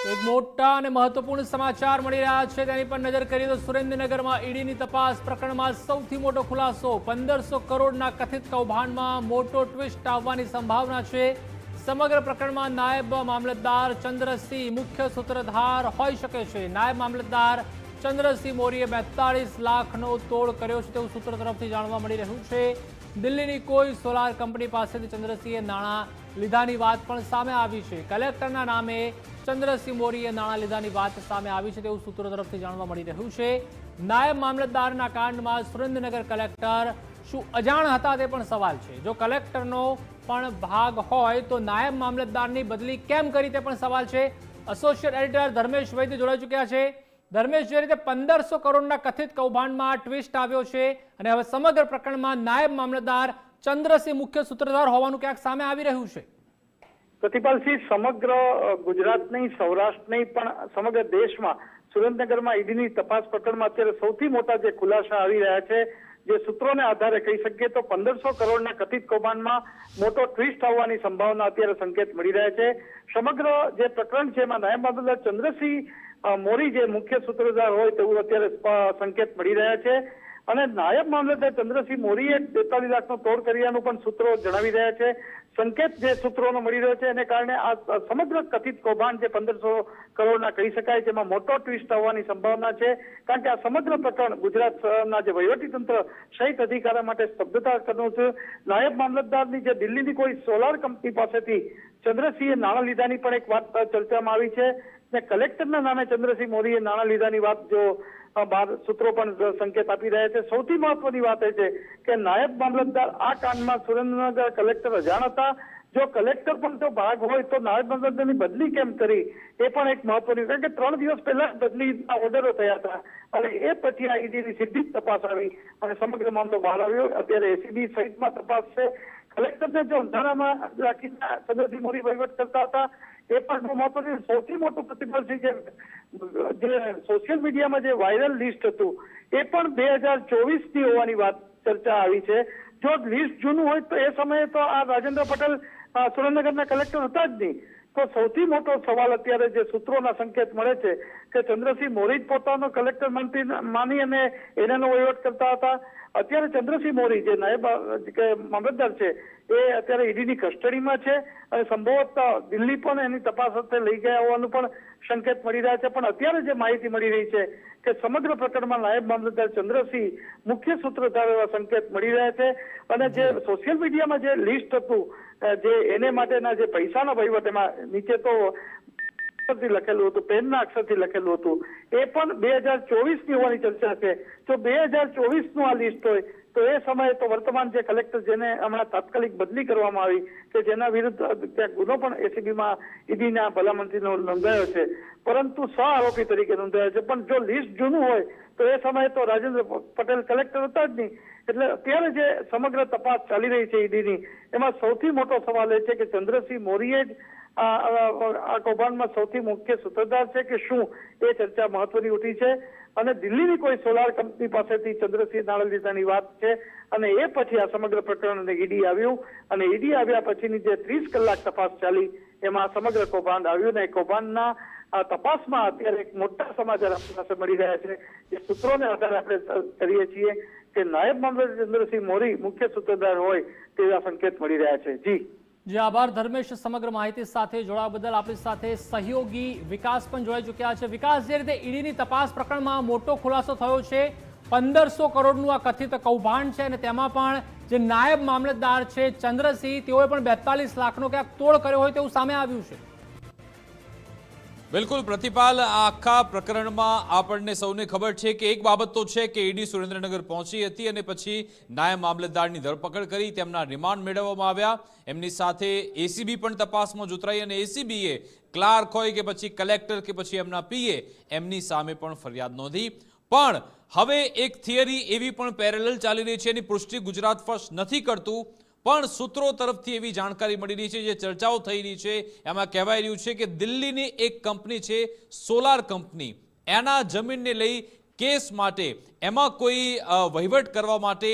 એક મોટા અને મહત્વપૂર્ણ સમાચાર મળી રહ્યા છે તેની પર નજર કરીએ તો સુરેન્દ્રનગરમાં ઈડીની તપાસ પ્રકરણમાં સૌથી મોટો ખુલાસો 1500 કરોડના કથિત કૌભાંડમાં મોટો ટ્વિસ્ટ આવવાની સંભાવના છે। સમગ્ર પ્રકરણમાં નાયબ મામલતદાર ચંદ્રસિંહ મુખ્ય સૂત્રધાર હોઈ શકે છે। નાયબ મામલતદાર ચંદ્રસિંહ મોરીએ 42 લાખનો તોડ કર્યો છે તેવું સૂત્રો તરફથી જાણવા મળી રહ્યું છે। દિલ્હીની કોઈ સોલાર કંપની પાસેથી ચંદ્રસિંહે નાણાં લીધાની વાત પણ સામે આવી છે। કલેક્ટરના નામે ચંદ્રસિંહ મોરીએ નાણાં લીધાની વાત સામે આવી છે તેવું સૂત્રો તરફથી જાણવા મળી રહ્યું છે। નાયબ મામલતદારના કાંડમાં સુરેન્દ્રનગર કલેક્ટર શું અજાણ હતા તે પણ સવાલ છે। જો કલેક્ટરનો પણ ભાગ હોય તો નાયબ મામલતદારની બદલી કેમ કરી તે પણ સવાલ છે। એસોસિએટ એડિટર ધર્મેશ વૈદ્ય જોડાઈ ચૂક્યા છે। ધર્મેશ, જે રીતે 1500 કરોડના કથિત કૌભાંડમાં ટ્વિસ્ટ આવ્યો છે અને હવે સમગ્ર પ્રકરણમાં નાયબ મામલતદાર ચંદ્રસિંહ મુખ્ય સૂત્રધાર હોવાનું ક્યાંક સામે આવી રહ્યું છે। પ્રતિપાલસિંહ, સમગ્ર ગુજરાત નહીં, સૌરાષ્ટ્ર નહીં પણ સમગ્ર દેશમાં સુરેન્દ્રનગરમાં ઈડીની તપાસ પ્રકરણમાં અત્યારે સૌથી મોટા જે ખુલાસા આવી રહ્યા છે, જે સૂત્રોને આધારે કહી શકીએ તો 1500 કરોડના કથિત કૌભાંડમાં મોટો ટ્વિસ્ટ આવવાની સંભાવના અત્યારે સંકેત મળી રહ્યા છે। સમગ્ર જે પ્રકરણ છે એમાં નાયબ મામલતદાર ચંદ્રસિંહ મોરી જે મુખ્ય સૂત્રધાર હોય તેવું અત્યારે સંકેત મળી રહ્યા છે અને નાયબ મામલતદાર ચંદ્રસિંહ મોરીએ 43 લાખનો તોડ કર્યાનું પણ સૂત્રો જણાવી રહ્યા છે। સંકેત જે સૂત્રોનો મળી રહ્યો છે એને કારણે આ સમગ્ર કથિત કૌભાંડ જે 1500 કરોડના કહી શકાય જેમાં મોટો ટ્વિસ્ટ આવવાની સંભાવના છે, કારણ કે આ સમગ્ર પ્રકરણ ગુજરાતના જે વહીવટીતંત્ર સહિત અધિકારી માટે સ્તબ્ધતા કરનું છે। નાયબ મામલતદારની જે દિલ્હીની કોઈ સોલાર કંપની પાસેથી ચંદ્રસિંહે નાણાં લીધાની પણ એક વાત ચર્ચામાં આવી છે ને કલેક્ટરના નામે ચંદ્રસિંહ મોરીએ નાણાં લીધાની વાત જો બાર સૂત્રો પણ સંકેત આપી રહ્યા છે। સૌથી મહત્વની વાત એ છે કે નાયબ મામલતદાર આ કાંડમાં સુરેન્દ્રનગર કલેક્ટર અજાણ હતા। જો કલેક્ટર પણ જો ભાગ હોય તો નાયબ મામલતદારની બદલી કેમ કરી એ પણ એક મહત્વની, કારણ કે 3 દિવસ પહેલા બદલીના ઓર્ડરો થયા હતા અને એ પછી આ ઈડીની સીધી તપાસ આવી અને સમગ્ર મામલો બહાર આવ્યો। અત્યારે એસીબી સહિતમાં તપાસ છે। કલેક્ટરને જો અંધારામાં રાખીને ચંદ્રસિંહ મોરી વહીવટ કરતા હતા એ પણ બહુ મહત્વની। સૌથી મોટું પ્રતિબળ છે જે સોશિયલ મીડિયામાં જે વાયરલ લિસ્ટ હતું એ પણ 2024ની હોવાની વાત ચર્ચા આવી છે। જો લિસ્ટ જૂનું હોય તો એ સમયે તો આ રાજેન્દ્ર પટેલ સુરેન્દ્રનગરના કલેક્ટર હતા જ નહીં। તો સૌથી મોટો સવાલ અત્યારે જે સૂત્રોના સંકેત મળે છે કે ચંદ્રસિંહ મોરી જ પોતાનો કલેક્ટર મંત્રી માની અને એનાનો વહીવટ કરતા હતા। અત્યારે ચંદ્રસિંહ મોરી જે નાયબ મામલતદાર છે એ અત્યારે ઈડીની કસ્ટડીમાં છે અને સંભવત દિલ્હી પણ એની તપાસ અર્થે લઈ ગયા હોવાનું પણ સંકેત મળી રહ્યા છે। પણ અત્યારે જે માહિતી મળી રહી છે કે સમગ્ર પ્રકરણમાં નાયબ મામલતદાર ચંદ્રસિંહ મુખ્ય સૂત્રધાર એવા સંકેત મળી રહ્યા છે અને જે સોશિયલ મીડિયામાં જે લિસ્ટ હતું જે એને માટેના જે પૈસાનો વહીવટ એમાં નીચે તો લખેલું હતું, પેનના અક્ષરથી લખેલું હતું, એ પણ 2024ની હોવાની ચર્ચા છે। જો 2024નું આ લિસ્ટ હોય તો એ સમયે તો વર્તમાન જે કલેક્ટર જેને હમણાં તાત્કાલિક બદલી કરવામાં આવી કે જેના વિરુદ્ધ ત્યાં ગુનો પણ એસીબીમાં ઈડીના ભલામણથી નોંધાયો છે, પરંતુ સહ આરોપી તરીકે નોંધાયો છે। પણ જો લિસ્ટ જૂનું હોય તો એ સમયે તો રાજેન્દ્ર પટેલ કલેક્ટર હતા જ નહીં। એટલે અત્યારે જે સમગ્ર તપાસ ચાલી રહી છે ઈડીની એમાં સૌથી મોટો સવાલ એ છે કે ચંદ્રસિંહ મોરીએ જ આ કૌભાંડમાં સૌથી મુખ્ય સૂત્રધાર છે કે શું, એ ચર્ચા મહત્વની ઉઠી છે અને દિલ્હીની કોઈ સોલાર કંપની પાસેથી ચંદ્રસિંહ નાણાં લીધાની વાત છે અને એ પછી આ સમગ્ર પ્રકરણ ઈડી આવ્યું અને ઈડી આવ્યા પછીની જે 30 કલાક તપાસ ચાલી એમાં સમગ્ર કૌભાંડ આવ્યું ને કૌભાંડના આ તપાસમાં અત્યારે એક મોટા સમાચાર આપણી પાસે મળી રહ્યા છે જે સૂત્રોને આધારે આપણે કરીએ છીએ કે નાયબ મામલતદાર ચંદ્રસિંહ મોરી મુખ્ય સૂત્રધાર હોય તેવા સંકેત મળી રહ્યા છે। જી આભાર ધર્મેશ, સમગ્ર માહિતી સાથે જોડાવા બદલ। આપણી સાથે સહયોગી વિકાસ પણ જોડાઈ ચૂક્યા છે। વિકાસ, જે રીતે ઈડીની તપાસ પ્રકરણમાં મોટો ખુલાસો થયો છે, 1500 કરોડનું આ કથિત કૌભાંડ છે અને તેમાં પણ જે નાયબ મામલતદાર છે ચંદ્રસિંહ તેઓએ પણ 42 લાખનો ક્યાંક તોડ કર્યો હોય તેવું સામે આવ્યું છે। બિલકુલ પ્રતિપાલ, આ આખા પ્રકરણમાં આપણને સૌને ખબર છે કે એક બાબત તો છે કે ઈડી સુરેન્દ્રનગર પહોંચી હતી અને પછી નાયબ મામલતદારની ધરપકડ કરી તેમના રિમાન્ડ મેળવવામાં આવ્યા। એમની સાથે એસીબી પણ તપાસમાં જોતરાઈ અને એસીબીએ ક્લાર્ક હોય કે પછી કલેક્ટર કે પછી એમના પીએ એમની સામે પણ ફરિયાદ નોંધી। પણ હવે એક થિયરી એવી પણ પેરેલલ ચાલી રહી છે, એની પુષ્ટિ ગુજરાત ફર્સ્ટ નથી કરતું પણ સૂત્રો તરફથી એવી જાણકારી મળી રહી છે, જે ચર્ચાઓ થઈ રહી છે એમાં કહેવાય રહ્યું છે કે દિલ્હીની એક કંપની છે સોલાર કંપની, એના જમીનને લઈ કેસ માટે એમાં કોઈ વહીવટ કરવા માટે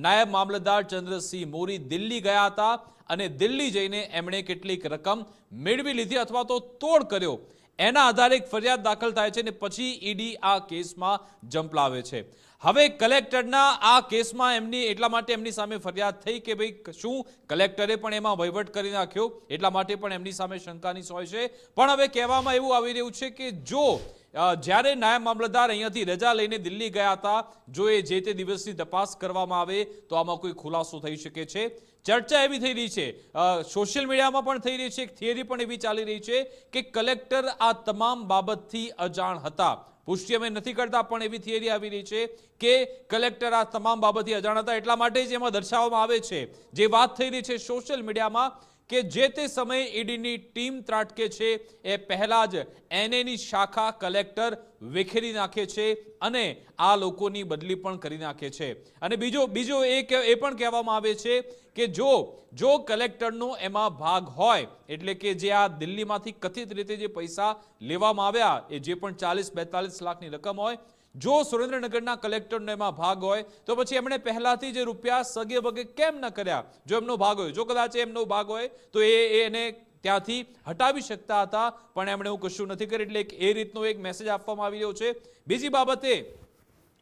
નાયબ મામલતદાર ચંદ્રસિંહ મોરી દિલ્હી ગયા હતા અને દિલ્હી જઈને એમણે કેટલીક રકમ મેળવી લીધી અથવા તો તોડ કર્યો। એના આધારે એક ફરિયાદ દાખલ થાય છે અને પછી ઈડી આ કેસમાં ઝંપલાવે છે. હવે કલેક્ટરના આ કેસમાં એટલા માટે એમની સામે ફરિયાદ થઈ કે ભાઈ શું કલેક્ટરે પણ એમાં વહીવટ કરી નાખ્યો, એટલા માટે પણ એમની સામે શંકાની સોય છે. પણ હવે કહેવામાં એવું આવી રહ્યું છે કે જો જ્યારે નાયબ મામલતદાર અહીંયાથી રજા લઈને દિલ્હી ગયા હતા, જો એ જે તે દિવસની તપાસ કરવામાં આવે તો આમાં કોઈ ખુલાસો થઈ શકે છે. ચર્ચા એવી થઈ રહી છે, સોશિયલ મીડિયામાં પણ થઈ રહી છે, એક થિયરી પણ એવી ચાલી રહી છે કે કલેક્ટર આ તમામ બાબતથી અજાણ હતા. પુષ્ટિ અમે નથી કરતા, પણ એવી થિયરી આવી રહી છે કે કલેક્ટર આ તમામ બાબતથી અજાણ હતા. એટલા માટે જ એમાં દર્શાવવામાં આવે છે, જે વાત થઈ રહી છે સોશિયલ મીડિયામાં, કે જે તે સમયે ઈડીની ટીમ ત્રાટકે છે એ પહેલા જ એનએની શાખા કલેક્ટર વિખેરી નાખે છે અને આ લોકોની બદલી પણ કરી નાખે છે. અને બીજો એ પણ કહેવામાં આવે છે કે જો કલેક્ટરનો એમાં ભાગ હોય, એટલે કે જે આ દિલ્હીમાંથી કથિત રીતે જે પૈસા લેવામાં આવ્યા, એ જે પણ 40-42 લાખની રકમ હોય, જો સુરેન્દ્રનગરના કલેક્ટરનો એમાં ભાગ હોય તો પછી એમણે પહેલાથી જે રૂપિયા સગે વગે કેમ ન કર્યા? જો એમનો ભાગ હોય, જો કદાચ એમનો ભાગ હોય તો એને ત્યાંથી હટાવી શકતા હતા, પણ એમણે એવું કશું નથી કર્યું. એટલે એ રીતનો એક મેસેજ આપવામાં આવી રહ્યો છે. બીજી બાબતે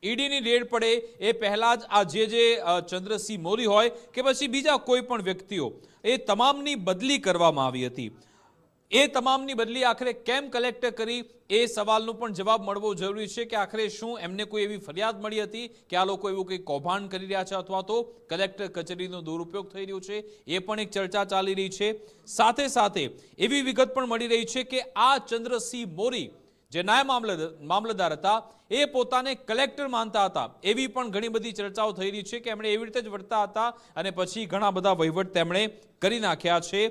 ઈડીની રેડ પડે એ પહેલા જ આ જે ચંદ્રસિંહ મોરી હોય કે પછી બીજા કોઈ પણ વ્યક્તિઓ, એ તમામની બદલી કરવામાં આવી હતી. એ તમામની બદલી આખરે કેમ કલેક્ટર કરી, એ સવાલનો પણ જવાબ મળવો જરૂરી છે કે આખરે શું એમને કોઈ એવી ફરિયાદ મળી હતી કે આ લોકો એવું કંઈ કૌભાંડ કરી રહ્યા છે, અથવા તો કલેક્ટર કચેરીનો દુરુપયોગ થઈ રહ્યો છે? એ પણ એક ચર્ચા ચાલી રહી છે. સાથે સાથે એવી વિગત પણ મળી રહી છે કે આ ચંદ્રસિંહ મોરી જે નાયબ મામલતદાર હતા, એ પોતાને કલેક્ટર માનતા હતા. એવી પણ ઘણી બધી ચર્ચાઓ થઈ રહી છે કે એમણે એવી રીતે જ વર્તા હતા અને પછી ઘણા બધા વહીવટ તેમણે કરી નાખ્યા છે.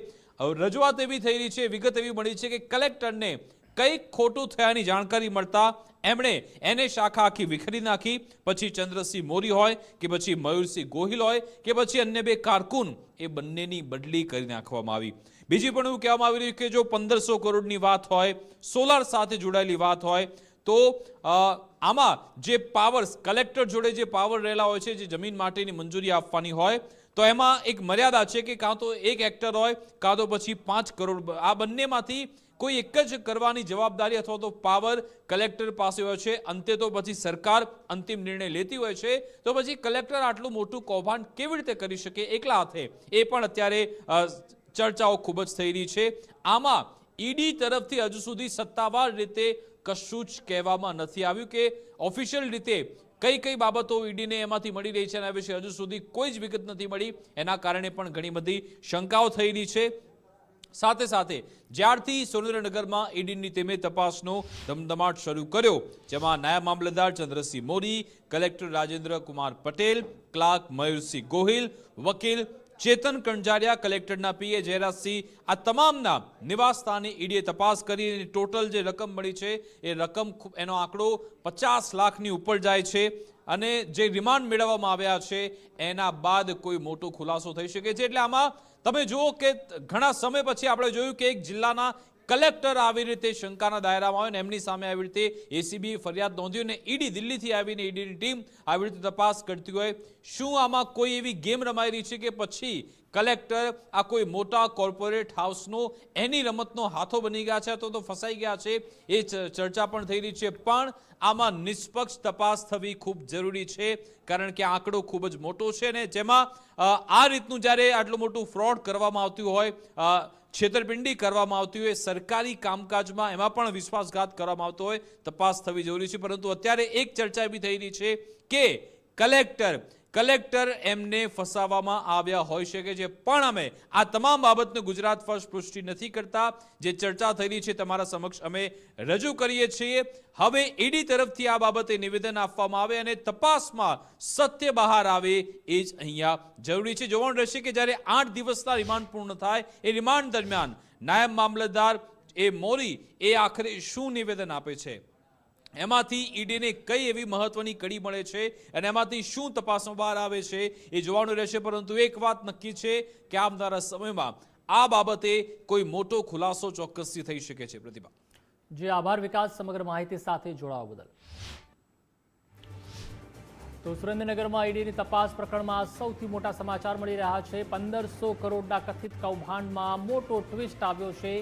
રજૂઆત એવી થઈ રહી છે, વિગત એવી મળી છે કે કલેક્ટરને કંઈક ખોટું થયાની જાણકારી મળતા એમણે એને શાખા આખી વિખરી નાખી. પછી ચંદ્રસિંહ મોરી હોય કે પછી મયુરસિંહ ગોહિલ હોય કે પછી અન્ય બે કારકુન, એ બંનેની બદલી કરી નાખવામાં આવી. બીજી પણ એવું કહેવામાં આવી રહ્યું કે જો 1500 કરોડની વાત હોય, સોલાર સાથે જોડાયેલી વાત હોય, તો આમાં જે પાવર્સ કલેક્ટર જોડે જે પાવર રહેલા હોય છે, જે જમીન માટેની મંજૂરી આપવાની હોય, તો એમાં એક મર્યાદા છે કે કાં તો એક હેક્ટર હોય કાં તો પછી 5 કરોડ. આ બંનેમાંથી કોઈ એક જ કરવાની જવાબદારી અથવા તો પાવર કલેક્ટર પાસે હોય છે. અંતે તો પછી સરકાર અંતિમ નિર્ણય લેતી હોય છે. તો પછી કલેક્ટર આટલું મોટું કૌભાંડ કેવી રીતે કરી શકે એકલા હાથે? એ પણ અત્યારે ચર્ચાઓ ખૂબ જ થઈ રહી છે. આમાં ઈડી તરફથી હજુ સુધી સત્તાવાર રીતે કશું જ કહેવામાં નથી આવ્યું કે ઓફિશિયલ રીતે કઈ બાબતો ઈડીને એમાંથી મળી રહી છે, એના વિશે હજુ સુધી કોઈ જ વિગત નથી મળી. એના કારણે પણ ઘણી બધી શંકાઓ થઈ રહી છે. સાથે સાથે જ્યારથી સુરેન્દ્રનગરમાં ઈડીની ટીમે તપાસનો ધમધમાટ શરૂ કર્યો, જેમાં નાયબ મામલતદાર ચંદ્રસિંહ મોરી, કલેક્ટર રાજેન્દ્ર કુમાર પટેલ, ક્લાર્ક મયુરસિંહ ગોહિલ, વકીલ ચેતન કણજારિયા, કલેક્ટરના પીએ જયરાજસિંહ, આ તમામના નિવાસ સ્થાને ઈડીએ તપાસ કરી. ટોટલ જે રકમ મળી છે એ રકમ, એનો આંકડો 50 લાખની ઉપર જાય છે. અને જે રિમાન્ડ મેળવવામાં આવ્યા છે એના બાદ કોઈ મોટો ખુલાસો થઈ શકે છે. એટલે આમાં તમે જુઓ કે ઘણા સમય પછી આપણે જોયું કે એક જિલ્લાના કલેક્ટર આવી રીતે શંકાના દાયરામાં હોય ને એમની સામે આવી રીતે એસીબી ફરિયાદ નોંધી અને ઈડી દિલ્હીથી આવીને ઈડીની ટીમ આવી રીતે તપાસ કરતી હોય. શું આમાં કોઈ એવી ગેમ રમાઈ રહી છે કે પછી કલેક્ટર આ કોઈ મોટા કોર્પોરેટ હાઉસનો એની રમતનો હાથો બની ગયા છે અથવા તો ફસાઈ ગયા છે? એ ચર્ચા પણ થઈ રહી છે. પણ આમાં નિષ્પક્ષ તપાસ થવી ખૂબ જરૂરી છે, કારણ કે આંકડો ખૂબ જ મોટો છે ને જેમાં આ રીતનું જ્યારે આટલું મોટું ફ્રોડ કરવામાં આવતું હોય, છેતરપિંડી કરવામાં આવતી હોય, સરકારી કામકાજમાં એમાં પણ વિશ્વાસઘાત કરવામાં આવતો હોય, તપાસ થવી જરૂરી છે. પરંતુ અત્યારે એક ચર્ચા એવી થઈ રહી છે કે કલેક્ટર એમને ફસાવવામાં આવ્યા હોઈ શકે છે. પણ અમે આ તમામ બાબતને ગુજરાત ફર્સ્ટ પુષ્ટિ નથી કરતા. જે ચર્ચા થઈ રહી છે તમારા સમક્ષ અમે રજૂ કરીએ છીએ. હવે ઈડી તરફથી આ બાબતે નિવેદન આપવામાં આવે અને તપાસમાં સત્ય બહાર આવે, એ જ અહીંયા જરૂરી છે. જોવાનું રહેશે કે જ્યારે 8 દિવસના રિમાન્ડ પૂર્ણ થાય, એ રિમાન્ડ દરમિયાન નાયબ મામલતદાર એ મોરી એ આખરે શું નિવેદન આપે છે, એમાંથી ઈડીને કઈ એવી મહત્વની કડી મળે છે અને એમાંથી શું તપાસમાં બહાર આવે છે, એ જોવાનું રહેશે. પરંતુ એક વાત નક્કી છે કે આવનારા સમયમાં આ બાબતે કોઈ મોટો ખુલાસો ચોક્કસથી થઈ શકે છે. પ્રતિભા જે આભાર વિકાસ, સમગ્ર માહિતી સાથે જોડાવા બદલ. તો સુરેન્દ્રનગરમાં ઈડીની તપાસ પ્રકરણમાં સૌથી મોટા સમાચાર મળી રહ્યા છે. 1500 કરોડના કથિત કૌભાંડમાં મોટો ટ્વિસ્ટ આવ્યો છે.